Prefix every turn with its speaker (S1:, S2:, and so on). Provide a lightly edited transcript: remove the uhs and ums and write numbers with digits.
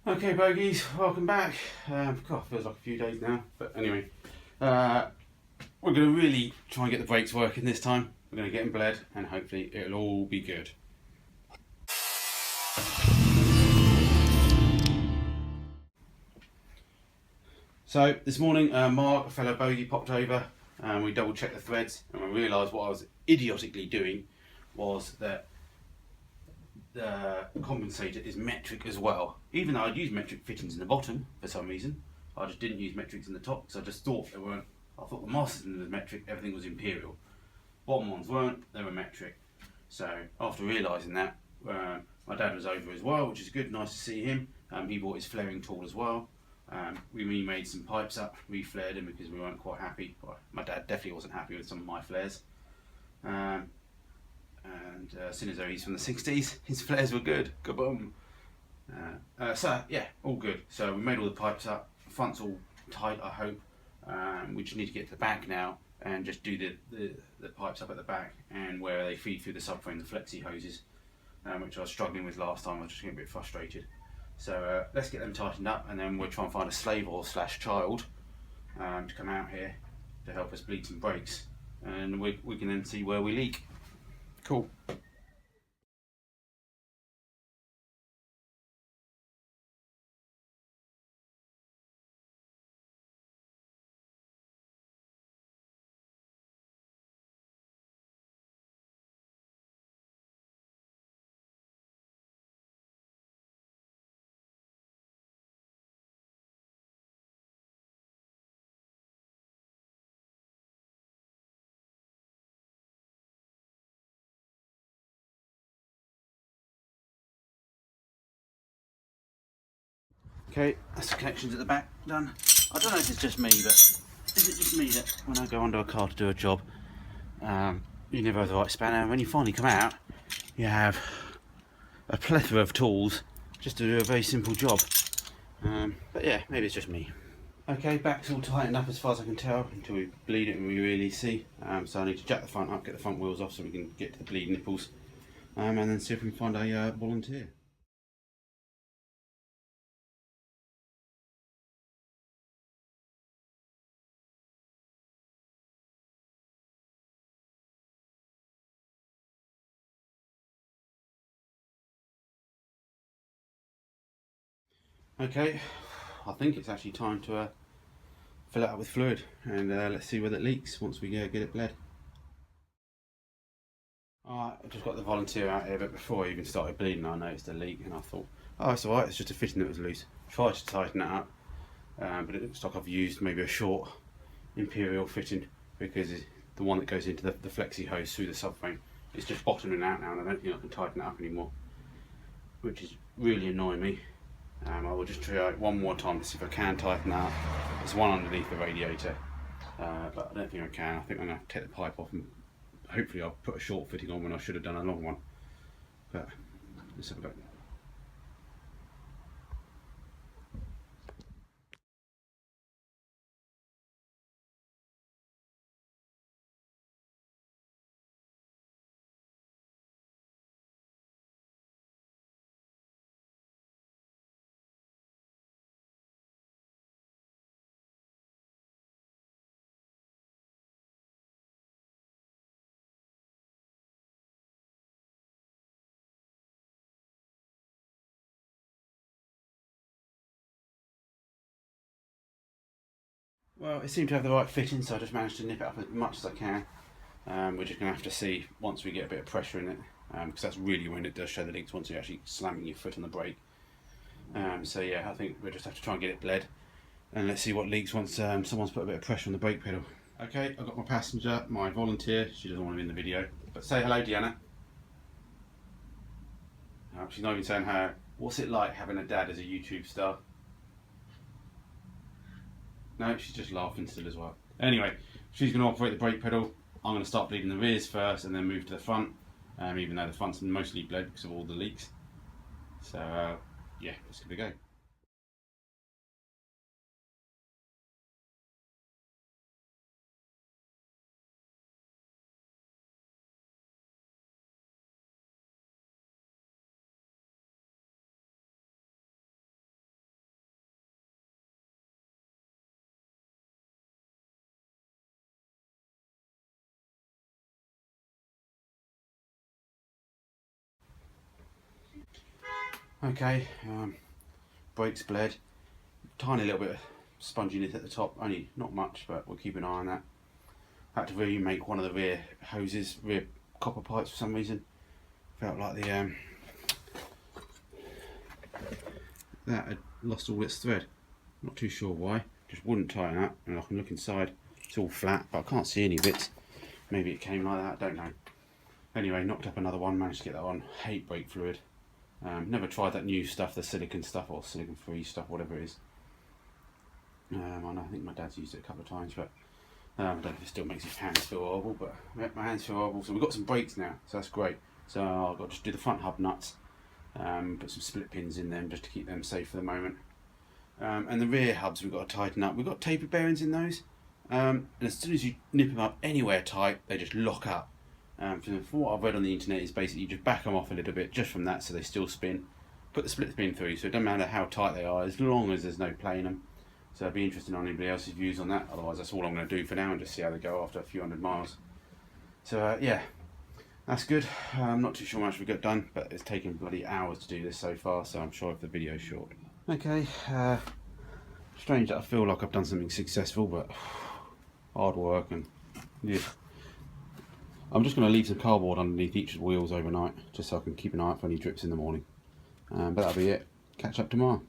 S1: Okay, bogies, welcome back. God, feels like a few days now, but anyway, we're going to really try and get the brakes working this time. We're going to get them bled, and hopefully it'll all be good. So this morning, Mark, a fellow bogey, popped over, and we double checked the threads, and we realised what I was idiotically doing was that the compensator is metric as well. Even though I'd used metric fittings in the bottom for some reason, I just didn't use metrics in the top because I just thought they weren't. I thought the master cylinder was metric, everything was imperial. Bottom ones weren't, they were metric. So after realising that, my dad was over as well, which is good, nice to see him. He bought his flaring tool as well. We remade some pipes up, re-flared them because we weren't quite happy. Well, my dad definitely wasn't happy with some of my flares. And seeing as though he's from the 60s, his flares were good. Kaboom! So yeah, all good. So we made all the pipes up. Front's all tight, I hope. We just need to get to the back now and just do the pipes up at the back and where they feed through the subframe, the flexi hoses, which I was struggling with last time. I was just getting a bit frustrated. So let's get them tightened up, and then we'll try and find a slave or slash child to come out here to help us bleed some brakes, and we can then see where we leak. Cool. Okay, that's the connections at the back done. I don't know if it's just me, but is it just me that when I go under a car to do a job, you never have the right spanner, and when you finally come out, you have a plethora of tools just to do a very simple job. But yeah, maybe it's just me. Okay, back's all tightened up as far as I can tell until we bleed it and we really see. So I need to jack the front up, get the front wheels off so we can get to the bleed nipples, and then see if we can find a volunteer. Okay, I think it's actually time to fill it up with fluid, and let's see whether it leaks once we get it bled. Alright, I just got the volunteer out here, but before I even started bleeding I noticed a leak and I thought, oh it's alright, it's just a fitting that was loose. Tried to tighten that up, but it looks like I've used maybe a short imperial fitting because the one that goes into the flexi hose through the subframe is just bottoming out now, and I don't think I can tighten it up anymore, which is really annoying me. I will just try it one more time to see if I can tighten that up. There's one underneath the radiator, but I don't think I can. I think I'm going to take the pipe off and hopefully I'll put a short fitting on when I should have done a long one. But let's have a go. Well, it seemed to have the right fitting, so I just managed to nip it up as much as I can. We're just going to have to see once we get a bit of pressure in it, because that's really when it does show the leaks, once you're actually slamming your foot on the brake. So yeah, I think we'll just have to try and get it bled, and let's see what leaks once someone's put a bit of pressure on the brake pedal. Okay, I've got my passenger, my volunteer. She doesn't want to be in the video, but say hello, Deanna. She's not even saying her. What's it like having a dad as a YouTube star? No, she's just laughing still as well. Anyway, she's going to operate the brake pedal. I'm going to start bleeding the rears first and then move to the front, even though the front's mostly bled because of all the leaks. So yeah, let's give it a go. Okay, brakes bled, tiny little bit of sponginess at the top, only not much, but we'll keep an eye on that. Had to remake one of the rear hoses, rear copper pipes for some reason. Felt like the that had lost all its thread. Not too sure why, just wouldn't tighten up, and I can look inside, it's all flat, but I can't see any bits. Maybe it came like that, don't know. Anyway, knocked up another one, managed to get that on. Hate brake fluid. Never tried that new stuff, the silicon stuff or silicon free stuff, whatever it is. I think my dad's used it a couple of times, but I don't know if it still makes his hands feel horrible, but yeah, my hands feel horrible. So we've got some brakes now, so that's great. So I've got to do the front hub nuts, put some split pins in them just to keep them safe for the moment. And the rear hubs we've got to tighten up. We've got taper bearings in those, and as soon as you nip them up anywhere tight, they just lock up. From what I've read on the internet is basically you just back them off a little bit just from that so they still spin. Put the split pin through, so it doesn't matter how tight they are as long as there's no play in them. So I'd be interested on anybody else's views on that. Otherwise that's all I'm going to do for now and just see how they go after a few hundred miles. So yeah, that's good. I'm not too sure how much we got done, but it's taken bloody hours to do this so far, so I'm sure if the video's short. Okay, strange that I feel like I've done something successful, but hard work and yeah. I'm just going to leave some cardboard underneath each of the wheels overnight, just so I can keep an eye out for any drips in the morning. But that'll be it. Catch up tomorrow.